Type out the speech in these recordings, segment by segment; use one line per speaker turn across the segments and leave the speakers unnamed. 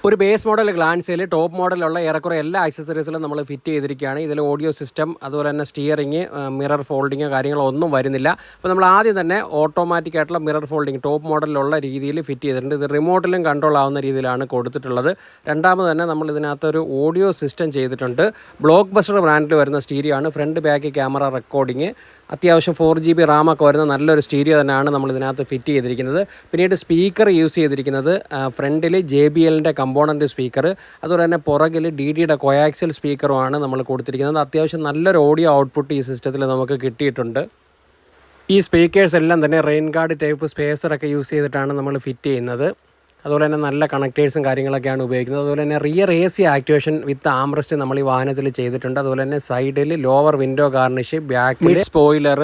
ഒരു base model ഗ്ലാൻസിൽ top മോഡലുള്ള ഏറെക്കുറെ എല്ലാ ആക്സസറീസിലും നമ്മൾ ഫിറ്റ് ചെയ്തിരിക്കുകയാണ്. ഇതിൽ ഓഡിയോ സിസ്റ്റം, അതുപോലെ തന്നെ സ്റ്റിയറിംഗ്, മിറർ ഫോൾഡിങ് കാര്യങ്ങളോ ഒന്നും വരുന്നില്ല. അപ്പോൾ നമ്മൾ ആദ്യം തന്നെ ഓട്ടോമാറ്റിക് ആയിട്ടുള്ള മിറർ ഫോൾഡിങ് ടോപ്പ് മോഡലിലുള്ള രീതിയിൽ ഫിറ്റ് ചെയ്തിട്ടുണ്ട്. ഇത് റിമോട്ടിലും കൺട്രോൾ ആവുന്ന രീതിയിലാണ് കൊടുത്തിട്ടുള്ളത്. രണ്ടാമത് തന്നെ നമ്മൾ ഇതിനകത്തൊരു ഓഡിയോ സിസ്റ്റം ചെയ്തിട്ടുണ്ട്. ബ്ലോക്ക് ബസ്റ്റർ ബ്രാൻഡിൽ വരുന്ന സ്റ്റീരിയോ ആണ്. ഫ്രണ്ട് ബാക്ക് ക്യാമറ റെക്കോർഡിങ്, അത്യാവശ്യം 4GB റാമൊക്കെ വരുന്ന നല്ലൊരു സ്റ്റീരിയോ തന്നെയാണ് നമ്മൾ ഇതിനകത്ത് ഫിറ്റ് ചെയ്തിരിക്കുന്നത്. പിന്നീട് സ്പീക്കർ യൂസ് ചെയ്തിരിക്കുന്നത് ഫ്രണ്ടിൽ JBLൻ്റെ കമ്പോണൻറ്റ് സ്പീക്കർ, അതുപോലെ തന്നെ പുറകിൽ DDയുടെ കോയാക്സിൽ സ്പീക്കറുമാണ് നമ്മൾ കൊടുത്തിരിക്കുന്നത്. അത്യാവശ്യം നല്ലൊരു ഓഡിയോ ഔട്ട്പുട്ട് ഈ സിസ്റ്റത്തിൽ നമുക്ക് കിട്ടിയിട്ടുണ്ട്. ഈ സ്പീക്കേഴ്സ് എല്ലാം തന്നെ റെയിൻ ഗാർഡ് ടൈപ്പ് സ്പേസറൊക്കെ യൂസ് ചെയ്തിട്ടാണ് നമ്മൾ ഫിറ്റ് ചെയ്യുന്നത്. അതുപോലെ തന്നെ നല്ല കണക്റ്റേഴ്സും കാര്യങ്ങളൊക്കെയാണ് ഉപയോഗിക്കുന്നത്. അതുപോലെ തന്നെ റിയർ AC ആക്ടിവേഷൻ വിത്ത് ആംറസ്റ്റ് നമ്മൾ ഈ വാഹനത്തിൽ ചെയ്തിട്ടുണ്ട്. അതുപോലെ തന്നെ സൈഡിൽ ലോവർ വിൻഡോ ഗാർണിഷ്, ബാക്കിൽ സ്പോയിലർ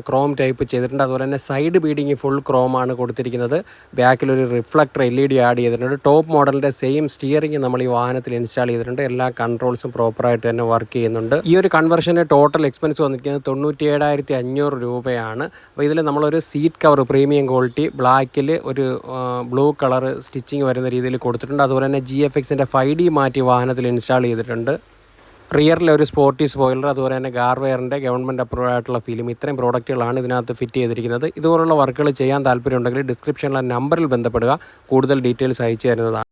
ക്രോം ടൈപ്പ് ചെയ്തിട്ടുണ്ട്. അതുപോലെ തന്നെ സൈഡ് ബീഡിങ് ഫുൾ ക്രോമാണ് കൊടുത്തിരിക്കുന്നത്. ബാക്കിലൊരു റിഫ്ലക്ടർ LED ആഡ് ചെയ്തിട്ടുണ്ട്. ടോപ്പ് മോഡലിൻ്റെ സെയിം സ്റ്റിയറിംഗ് നമ്മൾ ഈ വാഹനത്തിൽ ഇൻസ്റ്റാൾ ചെയ്തിട്ടുണ്ട്. എല്ലാ കൺട്രോൾസും പ്രോപ്പറായിട്ട് തന്നെ വർക്ക് ചെയ്യുന്നുണ്ട്. ഈ ഒരു കൺവെർഷൻ്റെ ടോട്ടൽ എക്സ്പെൻസ് വന്നിരിക്കുന്നത് 97,500 രൂപയാണ്. അപ്പോൾ ഇതിൽ നമ്മളൊരു സീറ്റ് കവർ പ്രീമിയം ക്വാളിറ്റി ബ്ലാക്കിൽ ഒരു ബ്ലൂ കളർ സ്റ്റിച്ചിങ് വരുന്ന രീതിയിൽ കൊടുത്തിട്ടുണ്ട്. അതുപോലെ തന്നെ GFXൻ്റെ 5D മാറ്റി വാഹനത്തിൽ ഇൻസ്റ്റാൾ ചെയ്തിട്ടുണ്ട്. റിയറിലെ ഒരു സ്പോർട്ടി സ്പോയിലർ, അതുപോലെ തന്നെ ഗാർവെയറിൻ്റെ ഗവൺമെൻറ് അപ്രൂവ് ആയിട്ടുള്ള ഫിലിം, ഇത്രയും പ്രോഡക്റ്റുകളാണ് ഇതിനകത്ത് ഫിറ്റ് ചെയ്തിരിക്കുന്നത്. ഇതുപോലുള്ള വർക്കുകൾ ചെയ്യാൻ താല്പര്യമുണ്ടെങ്കിൽ ഡിസ്ക്രിപ്ഷനിലെ നമ്പറിൽ ബന്ധപ്പെടുക. കൂടുതൽ ഡീറ്റെയിൽസ് അയച്ചു തരുന്നതാണ്.